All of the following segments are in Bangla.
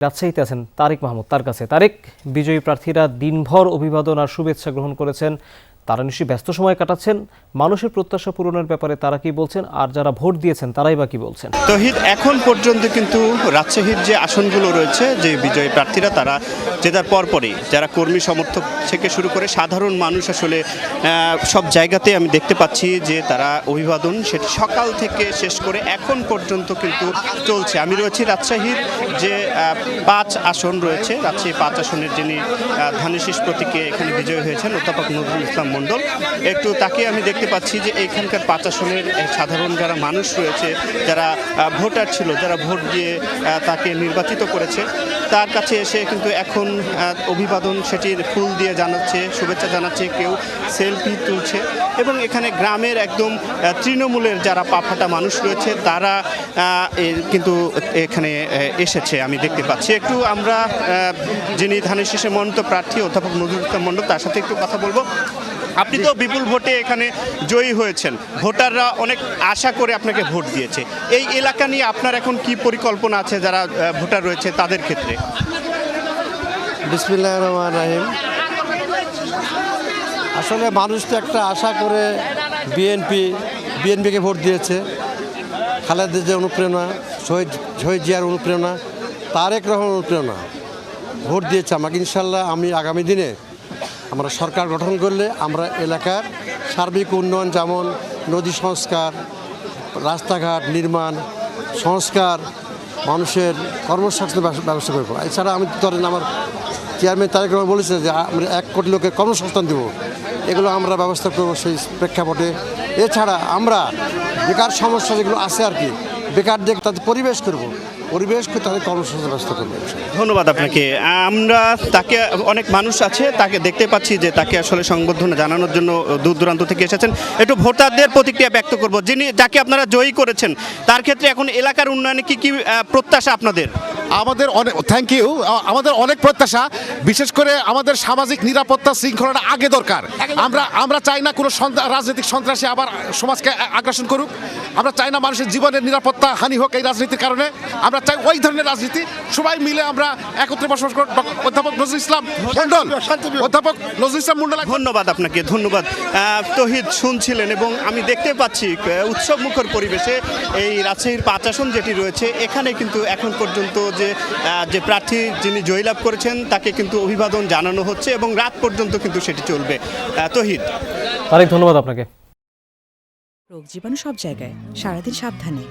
রাজশাহীতে আছেন তারেক মাহমুদ, তার কাছে। তারেক, বিজয়ী প্রার্থীরা দিনভর অভিবাদন আর শুভেচ্ছা গ্রহণ করেছেন, তারা নিশ্চয়ই ব্যস্ত সময় কাটাচ্ছেন। মানুষের প্রত্যাশা পূরণের ব্যাপারে তারা কি বলছেন, আর যারা ভোট দিয়েছেন তারাই বা কি বলছেন? তহিদ, এখন পর্যন্ত কিন্তু রাজশাহীর যে আসনগুলো রয়েছে, যে বিজয়ী প্রার্থীরা তারা জেতার পরপরই যারা কর্মী সমর্থক থেকে শুরু করে সাধারণ মানুষ আসলে সব জায়গাতে আমি দেখতে পাচ্ছি যে তারা অভিবাদন সেটি সকাল থেকে শেষ করে এখন পর্যন্ত কিন্তু চলছে। আমি রয়েছি রাজশাহীর যে 5 আসন রয়েছে, রাজশাহী 5 আসনের যিনি ধানের শীষ প্রতীকে এখানে বিজয়ী হয়েছেন অধ্যাপক নজরুল ইসলাম মণ্ডল, একটু তাকে আমি দেখতে পাচ্ছি যে এইখানকার 5 আসনের সাধারণ যারা মানুষ রয়েছে, যারা ভোটার ছিল, যারা ভোট দিয়ে তাকে নির্বাচিত করেছে, তার কাছে এসে কিন্তু এখন অভিবাদন সেটির ফুল দিয়ে জানাচ্ছে, শুভেচ্ছা জানাচ্ছে, কেউ সেলফি তুলছে। এবং এখানে গ্রামের একদম তৃণমূলের যারা পাফাটা মানুষ রয়েছে তারা কিন্তু এখানে এসেছে আমি দেখতে পাচ্ছি। একটু আমরা যিনি ধানের শীষে মনোনীত প্রার্থী অধ্যাপক নজরুল ইসলাম মণ্ডল, তার সাথে একটু কথা বলবো। আপনি তো বিপুল ভোটে এখানে জয়ী হয়েছেন, ভোটাররা অনেক আশা করে আপনাকে ভোট দিয়েছে। এই এলাকা নিয়ে আপনার এখন কি পরিকল্পনা আছে যারা ভোটার রয়েছে তাদের ক্ষেত্রে? বিসমিল্লাহির রহমানির রহিম। আসলে মানুষ তো একটা আশা করে বিএনপিকে ভোট দিয়েছে। খালেদা যে অনুপ্রেরণা, শহীদ জিয়ার অনুপ্রেরণা, তারেক রহমান অনুপ্রেরণা ভোট দিয়েছে আমাকে। ইনশাল্লাহ আমি আগামী দিনে আমরা সরকার গঠন করলে আমরা এলাকার সার্বিক উন্নয়ন, যেমন নদী সংস্কার, রাস্তাঘাট নির্মাণ, সংস্কার, মানুষের কর্মসংস্থানের ব্যবস্থা করবো। এছাড়া আমি ধরেন আমার চেয়ারম্যান তারেক রহমান বলেছে যে আমরা 1 কোটি লোকের কর্মসংস্থান দেবো, এগুলো আমরা ব্যবস্থা করবো সেই প্রেক্ষাপটে। এছাড়া আমরা বেকার সমস্যা যেগুলো আছে আর কি, বেকারদের তাদের পরিবেশ করে তাদের কর্মসংস্থান ব্যবস্থা করবো। ধন্যবাদ আপনাকে। আমরা তাকে, অনেক মানুষ আছে তাকে দেখতে পাচ্ছি যে তাকে আসলে সংবর্ধনা জানানোর জন্য দূর দূরান্ত থেকে এসেছেন। একটু ভোটারদের প্রতিক্রিয়া ব্যক্ত করব। যাকে আপনারা জয়ী করেছেন তার ক্ষেত্রে এখন এলাকার উন্নয়নে কি কি প্রত্যাশা আপনাদের? আমাদের অনেক থ্যাংক ইউ। আমাদের অনেক প্রত্যাশা, বিশেষ করে আমাদের সামাজিক নিরাপত্তা শৃঙ্খলাটা আগে দরকার। আমরা চাই না কোনো রাজনৈতিক সন্ত্রাসী আবার সমাজকে আগ্রাসন করুক। আমরা চাই না মানুষের জীবনের নিরাপত্তা হানি হোক এই রাজনীতির কারণে। আমরা চাই ওই ধরনের রাজনীতি, সবাই মিলে আমরা একত্রে বসবাস করব। অধ্যাপক নজরুল ইসলাম মণ্ডল। ধন্যবাদ আপনাকে, ধন্যবাদ। তহিদ শুনছিলেন এবং আমি দেখতে পাচ্ছি উৎসব মুখর পরিবেশে এই রাজশাহীর 5 আসন যেটি রয়েছে এখানে কিন্তু এখন পর্যন্ত যে প্রার্থী যিনি জয়লাভ করেছেন তাকে কিন্তু অভিবাদন জানানো হচ্ছে এবং রাত পর্যন্ত কিন্তু সেটি চলবে। তহিদ, তারেক, ধন্যবাদ আপনাকে। রোগ জীবাণু সব জায়গায়, সারাদিন সাবধানে।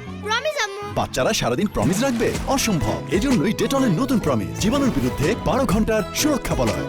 বাচ্চারা সারাদিন প্রমিস রাখবে? অসম্ভব। এজন্যই ডেটলের নতুন প্রমিস জীবাণুর বিরুদ্ধে 12 ঘন্টার সুরক্ষা বলয়।